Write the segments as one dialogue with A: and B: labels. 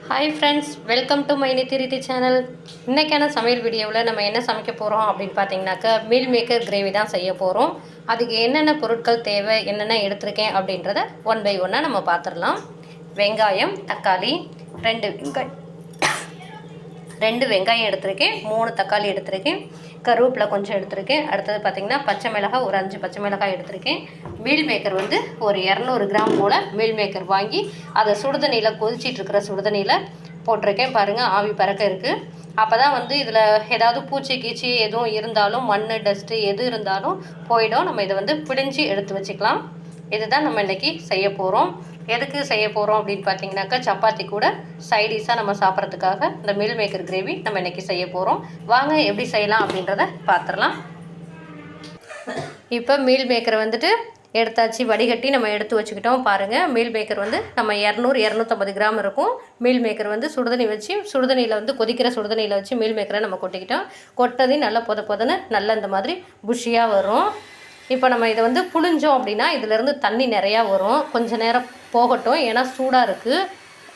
A: Hi friends, welcome to my Nithrithi channel. இன்றைக்கான சமையல் வீடியோவில் நம்ம என்ன சமைக்க போகிறோம் அப்படின்னு பார்த்தீங்கன்னாக்கா மீல் மேக்கர் கிரேவி தான் செய்ய போகிறோம். அதுக்கு என்னென்ன பொருட்கள் தேவை, என்னென்ன எடுத்திருக்கேன் அப்படின்றத ஒன் பை ஒன்னாக நம்ம பார்த்துடலாம். வெங்காயம், தக்காளி, ரெண்டு வெங்காயம் எடுத்திருக்கேன், 3 தக்காளி எடுத்திருக்கேன், கருவேப்பிலை கொஞ்சம் எடுத்திருக்கேன். அடுத்தது பார்த்திங்கன்னா பச்சை மிளகாய் ஒரு 5 பச்சை மிளகாய் எடுத்திருக்கேன். மீல் மேக்கர் வந்து ஒரு 200 கிராம் போல் மீல் மேக்கர் வாங்கி அதை சுடுதண்ணியில் கொதிச்சிட்ருக்கிற சுடுதண்ணியில் போட்டிருக்கேன். பாருங்கள், ஆவி பறக்க இருக்குது. அப்போ தான் வந்து இதில் ஏதாவது பூச்சி கீச்சி எதுவும் இருந்தாலும் மண் டஸ்ட்டு எது இருந்தாலும் போயிடும். நம்ம இதை வந்து பிடிஞ்சி எடுத்து வச்சுக்கலாம். இதுதான் நம்ம இன்றைக்கி செய்ய போகிறோம். எதுக்கு செய்ய போகிறோம் அப்படின்னு பார்த்தீங்கன்னாக்கா சப்பாத்தி கூட சைடிஷாக நம்ம சாப்பிட்றதுக்காக இந்த மீல் மேக்கர் கிரேவி நம்ம இன்றைக்கி செய்ய போகிறோம். வாங்க எப்படி செய்யலாம் அப்படின்றத பார்த்துடலாம். இப்போ மீல் மேக்கரை வந்துட்டு எடுத்தாச்சு, வடிகட்டி நம்ம எடுத்து வச்சுக்கிட்டோம். பாருங்கள், மீல் மேக்கர் வந்து நம்ம 200-250 கிராம் இருக்கும். மீல் மேக்கர் வந்து சுடுதண்ணி வச்சு சுடுதண்ணியில் வந்து கொதிக்கிற சுடுதண்ணியில் வச்சு மீல் மேக்கரை நம்ம கொட்டிக்கிட்டோம். கொட்டதையும் நல்லா பொதன்னு நல்லா இந்த மாதிரி புஷியாக வரும். இப்போ நம்ம இதை வந்து புழிஞ்சோம் அப்படின்னா இதிலேருந்து தண்ணி நிறையா வரும். கொஞ்சம் நேரம் போகட்டும், ஏன்னா சூடாக இருக்குது.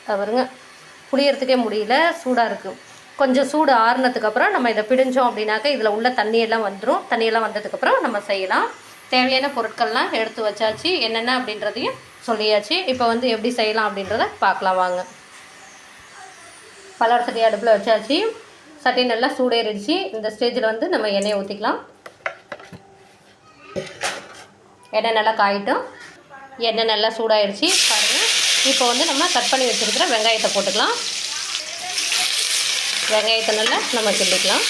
A: பாருங்க, புளியறதுக்கே முடியல, சூடாக இருக்குது. கொஞ்சம் சூடு ஆறுனதுக்கப்புறம் நம்ம இதை பிடிஞ்சோம் அப்படின்னாக்கா இதில் உள்ள தண்ணியெல்லாம் வந்துடும். தண்ணியெல்லாம் வந்ததுக்கப்புறம் நம்ம செய்யலாம். தேவையான பொருட்கள்லாம் எடுத்து வச்சாச்சு, என்னென்ன அப்படின்றதையும் சொல்லியாச்சு. இப்போ வந்து எப்படி செய்யலாம் அப்படின்றத பார்க்கலாம் வாங்க. பலர் சட்டி அடுப்பில் வச்சாச்சு, சட்டி நல்லா சூடேறிடுச்சு. இந்த ஸ்டேஜில் வந்து நம்ம எண்ணெயை ஊற்றிக்கலாம். எண்ணெய் நல்லா காயிட்டும். எண்ணெய் நல்லா சூடாகிடுச்சு பாருங்கள். இப்போ வந்து நம்ம கட் பண்ணி வச்சுருக்கிற வெங்காயத்தை போட்டுக்கலாம். வெங்காயத்தை நல்லா நம்ம கிண்டிக்கலாம்.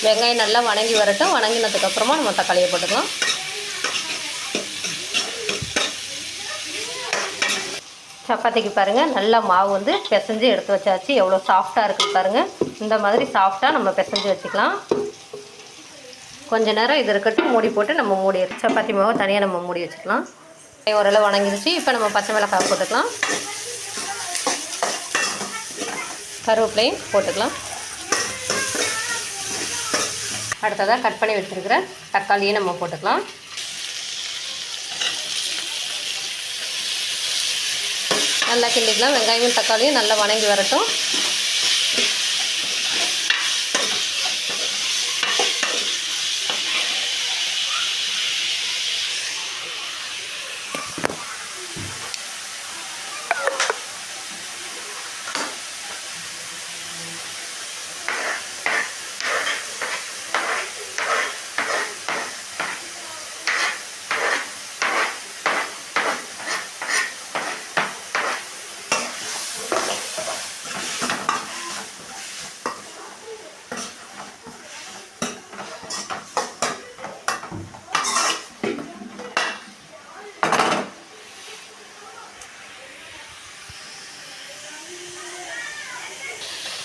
A: வெங்காயம் நல்லா வணங்கி வரட்டும். வணங்கினதுக்கப்புறமா நம்ம தக்காளியை போட்டுக்கலாம். சப்பாத்திக்கு பாருங்கள், நல்லா மாவு வந்து பிசைஞ்சு எடுத்து வச்சாச்சு. எவ்வளோ சாஃப்டாக இருக்குது பாருங்கள். இந்த மாதிரி சாஃப்டாக நம்ம பிசைஞ்சு வச்சுக்கலாம். கொஞ்ச நேரம் இது இருக்கட்டும், மூடி போட்டு நம்ம சப்பாத்தி மாவை தனியாக நம்ம மூடி வச்சுக்கலாம். ஓரளவு வணங்கிடுச்சு. இப்போ நம்ம பச்சை மிளகாய் போட்டுக்கலாம், கருவேப்பிலையும் போட்டுக்கலாம். அடுத்ததாக கட் பண்ணி வச்சுருக்கிற தக்காளியை நம்ம போட்டுக்கலாம். நல்லா கிண்டிக்கலாம். வெங்காயமும் தக்காளியும் நல்லா வணங்கி வரட்டும்.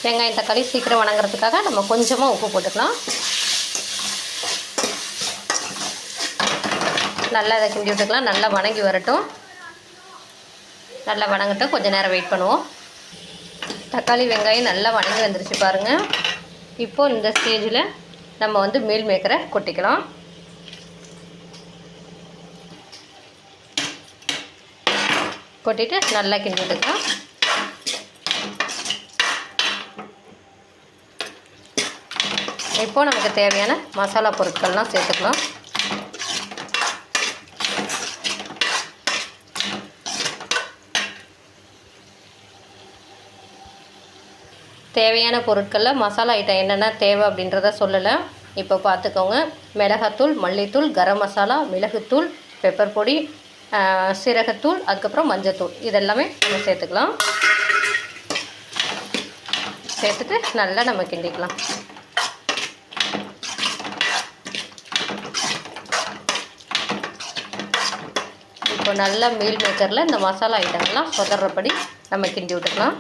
A: வெங்காயம் தக்காளி சீக்கிரம் வணங்குறதுக்காக நம்ம கொஞ்சமாக உப்பு போட்டுக்கலாம். நல்லா இதை கிண்டி விட்டுக்கலாம். நல்லா வணங்கி வரட்டும். நல்லா வணங்கட்டும், கொஞ்சம் நேரம் வெயிட் பண்ணுவோம். தக்காளி வெங்காயம் நல்லா வணங்கி வந்துருச்சு பாருங்கள். இப்போது இந்த ஸ்டேஜில் நம்ம வந்து மீல் மேக்கரை கொட்டிக்கலாம். கொட்டிட்டு நல்லா கிண்டி விட்டுக்கலாம். இப்போது நமக்கு தேவையான மசாலா பொருட்கள்லாம் சேர்த்துக்கலாம். தேவையான பொருட்களில் மசாலா ஐட்டம் என்னென்ன தேவை அப்படின்றத சொல்லலை. இப்போ பார்த்துக்கோங்க. மிளகாத்தூள், மல்லித்தூள், கரம் மசாலா, மிளகுத்தூள், பெப்பர் பொடி, சீரகத்தூள், அதுக்கப்புறம் மஞ்சத்தூள், இதெல்லாமே நம்ம சேர்த்துக்கலாம். சேர்த்துட்டு நல்லா நம்ம கிண்டிக்கலாம். இப்போ நல்லா மீல் மேக்கரில் இந்த மசாலா ஐட்டங்கள்லாம் சொதறபடி நம்ம கிண்டி விட்டுக்கலாம்.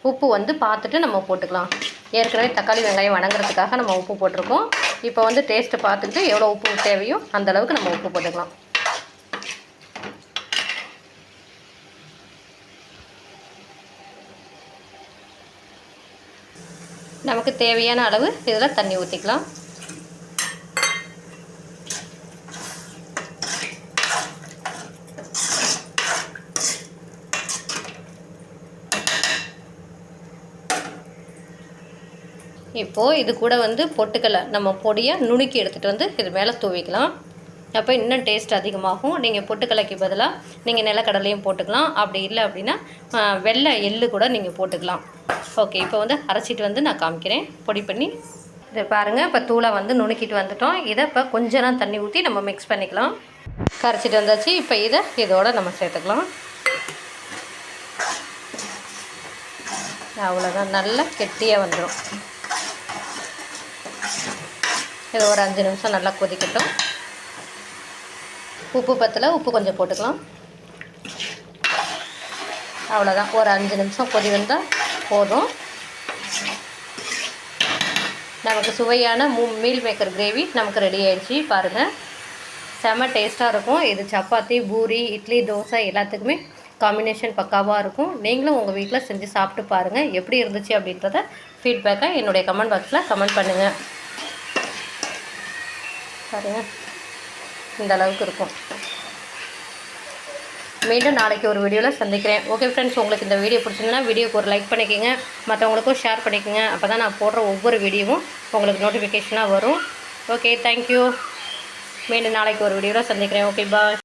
A: உப்பு வந்து பார்த்துட்டு நம்ம போட்டுக்கலாம். ஏற்கனவே தக்காளி வெங்காயம் வணங்குறதுக்காக நம்ம உப்பு போட்டிருக்கோம். இப்போ வந்து டேஸ்ட்டு பார்த்துட்டு எவ்வளோ உப்பு தேவையோ அந்தளவுக்கு நம்ம உப்பு போட்டுக்கலாம். நமக்கு தேவையான அளவு இதில் தண்ணி ஊற்றிக்கலாம். இப்போது இது கூட வந்து பொட்டுக்கடலை நம்ம பொடியாக நுணுக்கி எடுத்துகிட்டு வந்து இது மேலே தூவிக்கலாம். அப்போ இன்னும் டேஸ்ட் அதிகமாகும். நீங்கள் பொட்டுக்கடலைக்கு பதிலாக நீங்கள் நிலக்கடலையும் போட்டுக்கலாம். அப்படி இல்லை அப்படின்னா வெள்ளை எள்ளு கூட நீங்கள் போட்டுக்கலாம். ஓகே, இப்போ வந்து அரைச்சிட்டு வந்து நான் காமிக்கிறேன் பொடி பண்ணி. இது பாருங்கள், இப்போ தூளை வந்து நுணுக்கிட்டு வந்துட்டோம். இதை இப்போ கொஞ்ச நேரம் தண்ணி ஊற்றி நம்ம மிக்ஸ் பண்ணிக்கலாம். கரைச்சிட்டு வந்தாச்சு. இப்போ இதை இதோடு நம்ம சேர்த்துக்கலாம். அவ்வளோதான், நல்லா கெட்டியாக வந்துடும். இது ஒரு 5 நிமிஷம் நல்லா கொதிக்கட்டும். உப்பு பத்தலை, உப்பு கொஞ்சம் போட்டுக்கலாம். அவ்வளோதான், ஒரு 5 நிமிஷம் கொதி வந்தால் போதும். நமக்கு சுவையான மீல் மேக்கர் கிரேவி நமக்கு ரெடி ஆகிடுச்சு. பாருங்கள், செம்ம டேஸ்ட்டாக இருக்கும். இது சப்பாத்தி, பூரி, இட்லி, தோசை எல்லாத்துக்குமே காம்பினேஷன் பக்காவாக இருக்கும். நீங்களும் உங்கள் வீட்டில் செஞ்சு சாப்பிட்டு பாருங்கள். எப்படி இருந்துச்சு அப்படின்றத ஃபீட்பேக்காக என்னுடைய கமெண்ட் பாக்ஸில் கமெண்ட் பண்ணுங்கள். பாருங்கள், இந்த அளவுக்கு இருக்கும். மீண்டும் நாளைக்கு ஒரு வீடியோவில் சந்திக்கிறேன். ஓகே ஃப்ரெண்ட்ஸ், உங்களுக்கு இந்த வீடியோ பிடிச்சிருந்தா வீடியோக்கு ஒரு லைக் பண்ணிக்கோங்க, மற்றவங்களுக்கும் ஷேர் பண்ணிக்கோங்க. அப்போ தான் நான் போடுற ஒவ்வொரு வீடியோவும் உங்களுக்கு நோட்டிஃபிகேஷனாக வரும். Okay, thank you. மீண்டும் நாளைக்கு ஒரு வீடியோவில் சந்திக்கிறேன். ஓகே, பாய்.